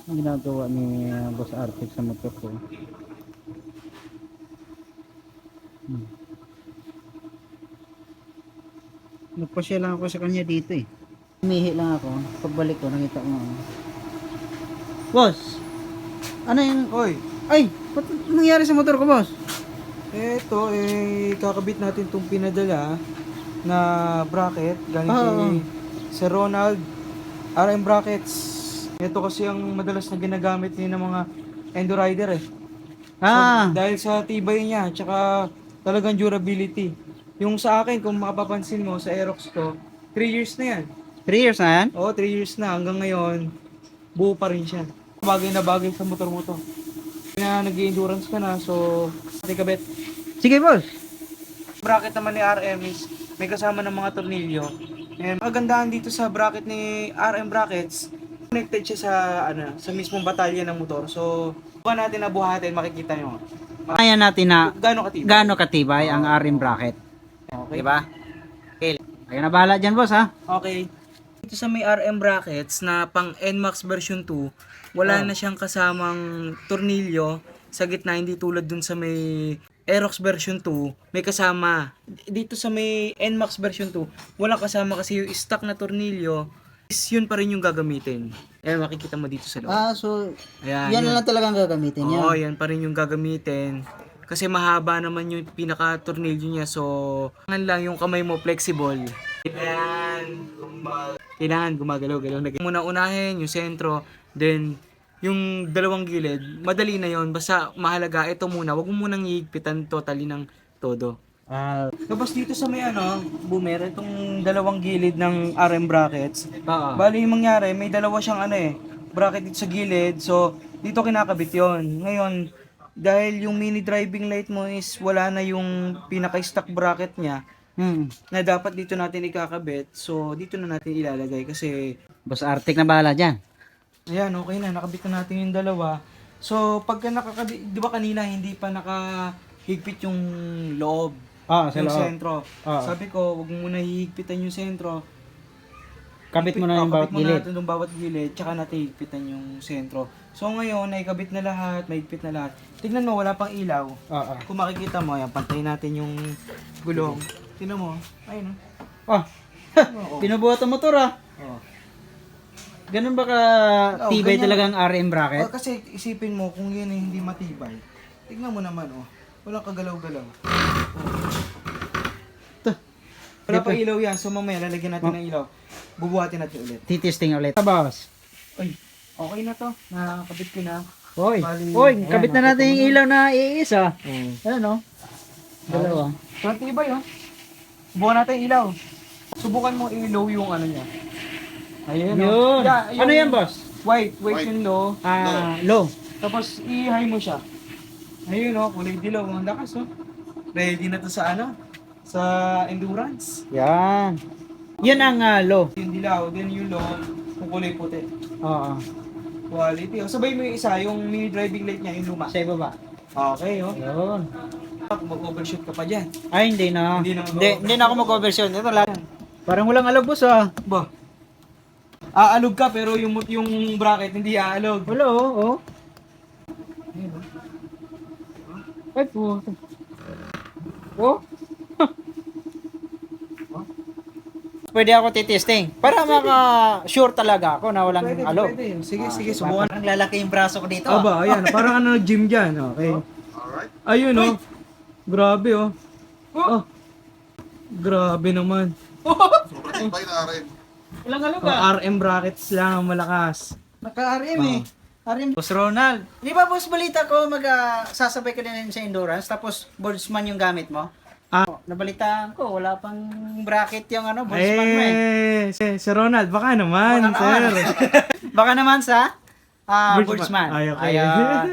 Ang ginagawa ni Boss Arctic sa motor ko. Nagpasya lang ako sa kanya dito eh. Umihi lang ako. Pagbalik ko, nakita ko ano. Boss! Ano yung... Oy, Ay! Ba't nangyari sa motor ko, boss? eto kakabit natin tong pinadala na bracket galing Oo. kay Sir Ronald RM Brackets. Ito kasi ang madalas na ginagamit ni ng mga endo rider eh. Ah! Dahil sa tibay niya, tsaka talagang durability. Yung sa akin, kung mapapansin mo sa Aerox ko, 3 years na yan. 3 years na yan? Oo, 3 years na. Hanggang ngayon, buo pa rin siya. Bagay na bagay sa motor mo to. Na nag-endurance ka na, so kabit. Sige, boss! Bracket naman ni RM is may kasama ng mga tornilyo. And magandaan dito sa bracket ni RM Brackets, connected siya sa sa mismong batalya ng motor. So, buwan natin na buhatin, makikita nyo. Kaya natin na Gaano katibay? gaano katibay ang RM bracket. Okay. Diba? Okay. Kaya na bahala dyan, boss, ha? Okay. Dito sa may RM Brackets na pang NMAX version 2, wala na siyang kasamang tornilyo sa gitna, hindi tulad dun sa may Aerox version 2, may kasama. Dito sa may NMAX version 2, wala kasama kasi yung stock na tornilyo is yun pa rin yung gagamitin. Ayan, makikita mo dito sa loob. Ah, so... Ayan, yan yun. lang talagang gagamitin niya. Oo, yan pa rin yung gagamitin. Kasi mahaba naman yung pinaka-tornilyo niya. So, kailangan lang yung kamay mo flexible. Kailangan gumagalaw-galaw. Muna unahin yung sentro, then yung dalawang gilid, madali na yon. Basta mahalaga, ito muna. Huwag mo munang hihigpitan totally ng todo. Ah, Tapos dito sa may boomer, itong dalawang gilid ng RM brackets. oo. Bali yung mangyari, may dalawa siyang bracket dito sa gilid. So, dito kinakabit yon. Ngayon, dahil yung mini driving light mo is wala na yung pinaka-stock bracket niya, na dapat dito natin ikakabit. So, dito na natin ilalagay kasi, Boss Arctic na bahala dyan. ayan, okay na, nakabit na natin yung dalawa. So, pagka nakakabit, di ba kanina hindi pa nakahigpit yung loob, Ah, yung sentro. Oo. Sabi ko, wag mo muna hihigpitan yung sentro. Kabit mo na yung bawat Kabit mo gilid. natin yung bawat gilid, tsaka natin higpitan yung sentro. So ngayon, naikabit na lahat, mahigpit na lahat. Tignan mo, wala pang ilaw. Oo. Kung makikita mo, ayan, pantay natin yung gulong. Tignan mo, ayun Oh, Oo. binubuhat ang motor, ah. Oh. Ganun ba ka Oo, tibay ganyan. talagang RM bracket? Oh, kasi isipin mo, kung yun ay hindi matibay, tignan mo naman, walang kagalaw-galaw. Wala pa ilaw yan, so mamaya lalagyan natin ng ilaw. Bubuhatin natin ulit. Titisting ulit. Boss. Ay, okay na to. Nakakabit ko na. Hoy, Bali, hoy, ayan, kabit na natin yung ilaw na iisa. Ano, no? Dalawa. So, tibay, Subukan natin ilaw. Subukan mo ilaw yung niya. Ayun, Yun. Yeah, yung Ano yan, boss? White yung low. Low. Tapos, i-high mo siya. Ayun, kulay dilaw. Ang lakas, Ready na to sa sa endurance. Yan. Yan ang low. Yung dilaw, then yung low, kung kulay puti. Oo. Quality. Sabay mo yung isa, yung mini driving light niya, yung luma. Sa ibaba. Okay, Yun. Mag-overshoot ka pa dyan. Ay, hindi na. Hindi na Hindi na ako mag-overshoot. Ito lang. Parang walang alog, boss, ah. Ba? Aalog ka pero yung bracket hindi aalog. Wala, oh. Ay, po. Oh. Pwede ako titesting. Para maka-sure talaga ako na walang alog. Pwede. Sige, subukan. Parang lalaki yung braso ko dito. Aba, ayan. Parang nag-gym dyan. Okay. Ayun, Grabe, Oh. Grabe naman. Walang alog, RM brackets lang ang malakas. Naka-RM eh. RM. Boss Ronald. Di ba, boss, balita ko sasabay ka din sa endurance tapos boardsman yung gamit mo? Nabalitaan ko, wala pang bracket yung boardsman mo Sir Ronald, baka naman, sir. Baka naman sa boardsman. Ay, okay. Ayan.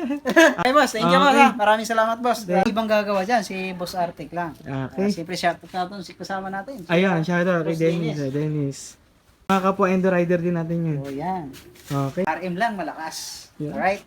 Ay, boss, thank you, boss. Okay. Maraming salamat, boss. Ibang gagawa dyan, si Boss Arctic lang. Okay. Siyempre, shoutout natin si kasama natin. Ayan, shoutout kay Boss Dennis. Mga kapwa endo rider din natin yun. So, yan. Okay. RM lang, malakas. Yeah. Alright?